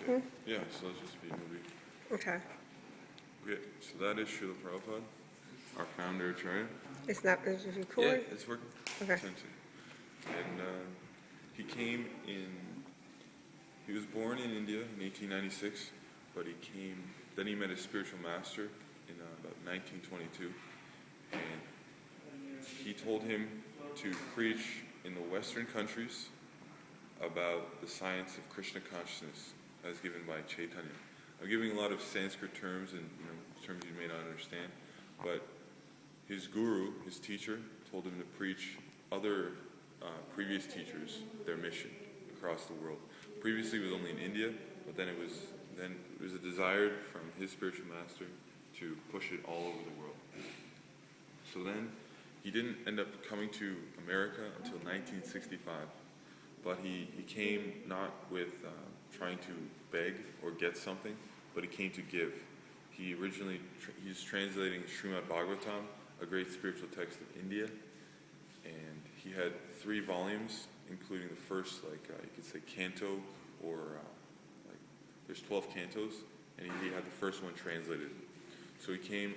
Yeah, so let's just be movie. Okay. Okay, so that is Srila Prabhupada, our founder, Acharya. It's not, it's Yeah, recording? it's working. Okay. Essentially. And he came in, he was born in India in 1896, but then he met his spiritual master in about 1922. And he told him to preach in the Western countries about the science of Krishna consciousness as given by Chaitanya. I'm giving a lot of Sanskrit terms and terms you may not understand, but his guru, his teacher, told him to preach other previous teachers their mission across the world. Previously, it was only in India, but then it was a desire from his spiritual master to push it all over the world. So then, he didn't end up coming to America until 1965, but he came not with trying to beg or get something, but he came to give. He's translating Srimad Bhagavatam, a great spiritual text of India, and he had 3 volumes, including the first, you could say, canto, or there's 12 cantos, and he had the first one translated. So he came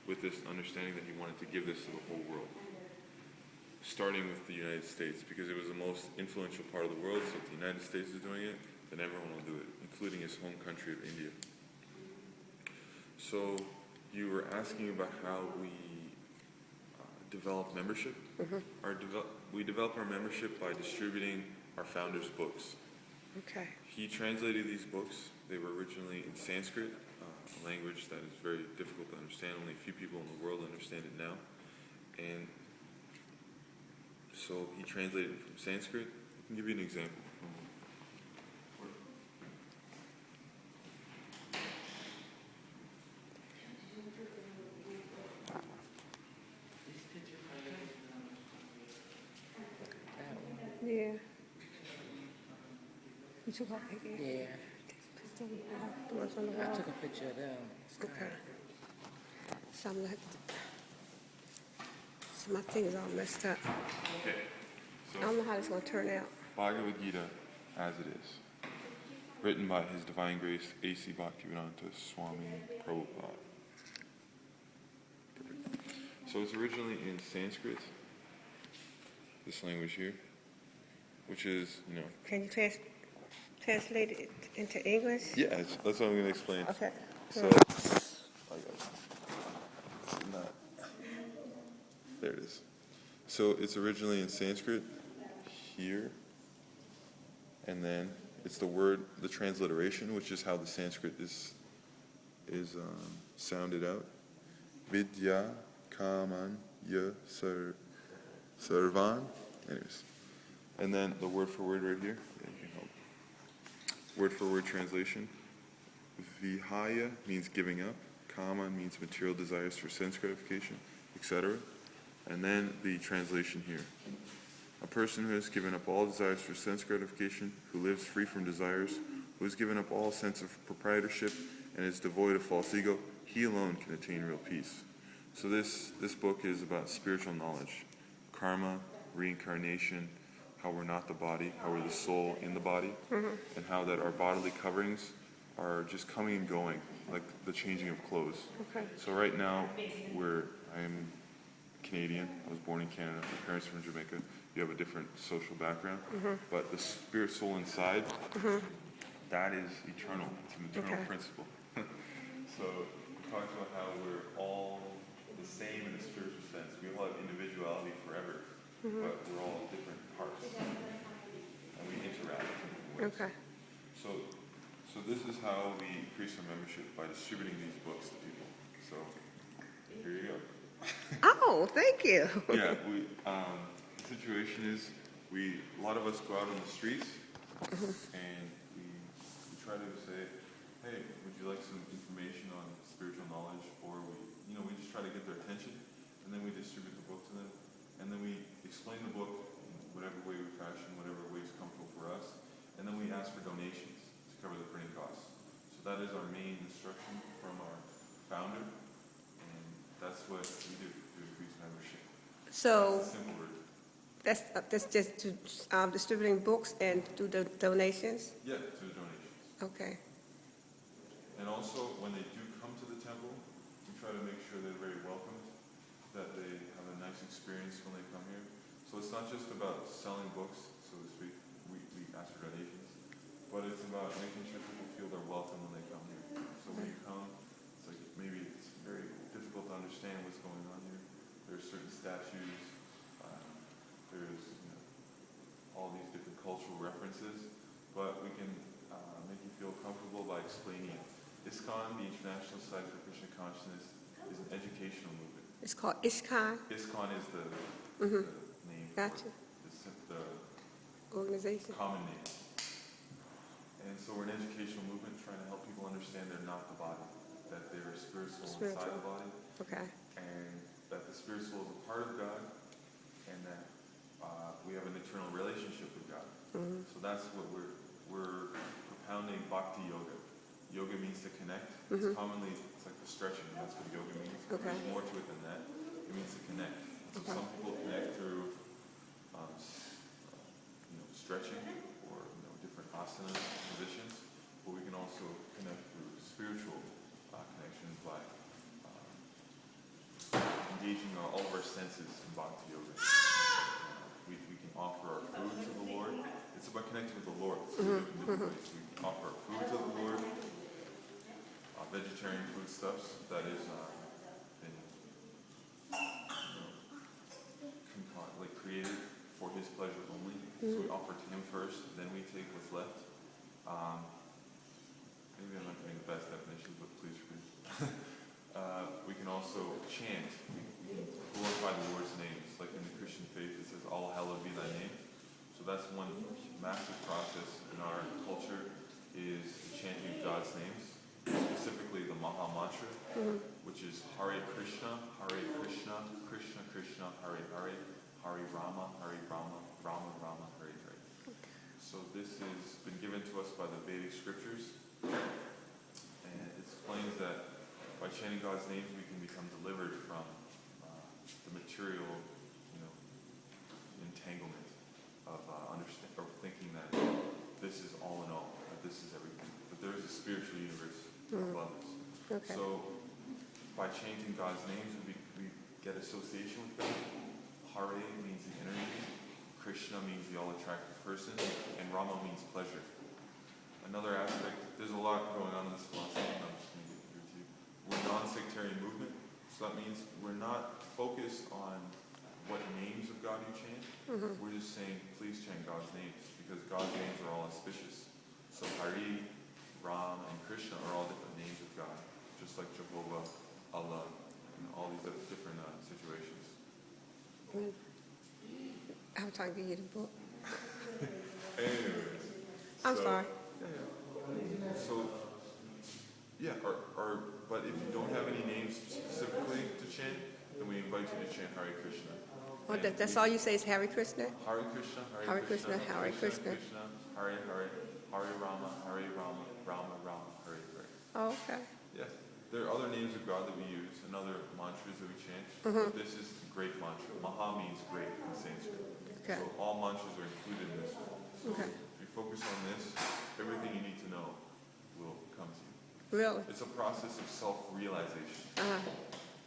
with this understanding that he wanted to give this to the whole world, starting with the United States, because it was the most influential part of the world. So if the United States is doing it, then everyone will do it, including his home country of India. So you were asking about how we develop membership. We develop our membership by distributing our founder's books. Okay. He translated these books. They were originally in Sanskrit, a language that is very difficult to understand. Only a few people in the world understand it now. And so he translated it from Sanskrit. I can give you an example. Yeah. You took off the Yeah, the ones on the I wall? took a picture of them. Okay. So I'm like, so my thing is all messed up. Okay. I don't know how this is going to turn out. Bhagavad Gita as it is, written by His Divine Grace A.C. Bhaktivedanta Swami Prabhupada. Perfect. So it's originally in Sanskrit, this language here, which is, Can you translate it into English? yeah, that's what I'm going to explain. Okay. So, there it is. So it's originally in Sanskrit here, and then it's the transliteration, which is how the Sanskrit is sounded out. Vidya kaman ya sarvan. Anyways, and then the word for word right here. Yeah, you can help. Word for word translation. Vihaya means giving up. Kama means material desires for sense gratification, etc. And then the translation here. A person who has given up all desires for sense gratification, who lives free from desires, who has given up all sense of proprietorship, and is devoid of false ego, he alone can attain real peace. So this book is about spiritual knowledge, karma, reincarnation, how we're not the body, how we're the soul in the body, and how that our bodily coverings are just coming and going, like the changing of clothes. Okay. So right now, I'm Canadian. I was born in Canada. My parents are from Jamaica. You have a different social background, but the spirit soul inside, that is eternal. It's an eternal principle. So we talked about how we're all the same in the spiritual sense. We all have individuality forever, but we're all different parts, and we interact in different ways. Okay. So this is how we increase our membership, by distributing these books to people. So here you go. Oh, thank you. Yeah, the situation is, a lot of us go out on the streets, and we try to say, hey, would you like some information on spiritual knowledge? Or we just try to get their attention, and then we distribute the book to them, and then we explain the book in whatever way we fashion, whatever way is comfortable for us, and then we ask for donations to cover the printing costs. So that is our main instruction from our founder, and that's what we do to increase membership. So That's the simple word. that's just to distributing books and do the donations? Yeah, to the donations. Okay. And also, when they do come to the temple, we try to make sure they're very welcomed, that they have a nice experience when they come here. So it's not just about selling books, so to speak. We ask for donations, but it's about making sure people feel they're welcome when they come here. So when you come, it's like maybe it's very difficult to understand what's going on here. There's certain statues, there's all these different cultural references, but we can make you feel comfortable by explaining it. ISKCON, the International Society for Christian Consciousness, is an educational movement. It's called ISKCON. ISKCON is the name Gotcha. for the Organization. common name. And so we're an educational movement trying to help people understand they're not the body, that they're spiritual inside the body, Okay. and that the spirit soul is a part of God, and that we have an eternal relationship with God. So that's what we're propounding bhakti yoga. Yoga means to connect. It's commonly, it's like the stretching, that's what yoga means. Okay. There's more to it than that. It means to connect. So some people connect through stretching or different asana positions, but we can also connect through spiritual connections by engaging all of our senses in bhakti yoga. We can offer our food to the Lord. It's about connecting with the Lord. So in different ways. We can offer our food to the Lord, vegetarian foodstuffs that is been like created for His pleasure only. So we offer to Him first, then we take what's left. Maybe I'm not giving the best definition, but please forgive me. We can also chant. We can glorify the Lord's names. Like in the Christian faith, it says, "All hallowed be Thy name." So that's one massive process in our culture is the chanting of God's names, specifically the Maha Mantra, which is Hare Krishna, Krishna Krishna, Hare Hare, Hare Rama, Rama Rama, Hare Hare. So this has been given to us by the Vedic scriptures, and it explains that by chanting God's names, we can become delivered from the material, entanglement of thinking that this is all in all, that this is everything. But there is a spiritual universe above us. Okay. So by chanting God's names, we get association with God. Hare means the inner meaning. Krishna means the all-attractive person, and Rama means pleasure. Another aspect, there's a lot going on in this philosophy. I'm just going to get here too. We're a non-sectarian movement, so that means we're not focused on what names of God you chant. We're just saying, please chant God's names, because God's names are all auspicious. So Hari, Ram, and Krishna are all different names of God, just like Jehovah, Allah, all these different situations. I'm trying to give you the book. Anyways. I'm sorry. So, but if you don't have any names specifically to chant, then we invite you to chant Hare Krishna. Oh, that's all you say is Hare Krishna? Hare Krishna, Hare Krishna, Hare Krishna. Hare Hare, Hare Rama, Rama Rama, Hare Hare. Oh, okay. Yes. There are other names of God that we use and other mantras that we chant. But this is the great mantra. Maha means great in Sanskrit. Okay. So all mantras are included in this one. So Okay. if you focus on this, everything you need to know will come to you. Really? It's a process of self-realization.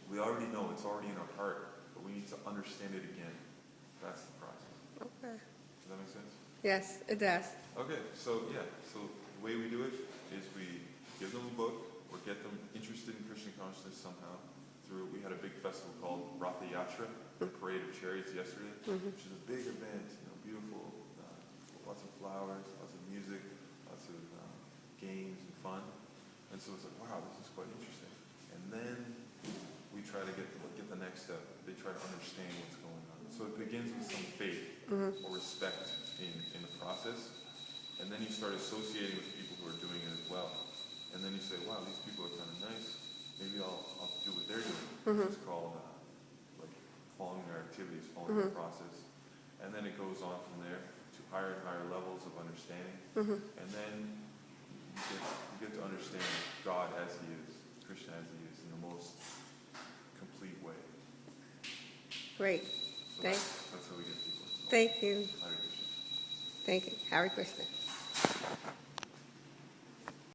We already know, it's already in our heart, but we need to understand it again. That's the process. Okay. Does that make sense? Yes, it does. Okay, so the way we do it is we give them a book or get them interested in Christian consciousness somehow we had a big festival called Ratha Yatra, the Parade of Chariots yesterday, which is a big event, beautiful, lots of flowers, lots of music, lots of games and fun. And so it's like, wow, this is quite interesting. And then we try to get the next step. They try to understand what's going on. So it begins with some faith or respect in the process. And then you start associating with people who are doing it as well. And then you say, wow, these people are kind of nice. Maybe I'll do what they're doing. It's called like following their activities, following the process. And then it goes on from there to higher and higher levels of understanding. And then you get to understand God as He is, Krishna as He is, in the most complete way. Great. So that's how we get people. Thank you. Hare Krishna. Thank you. Hare Krishna.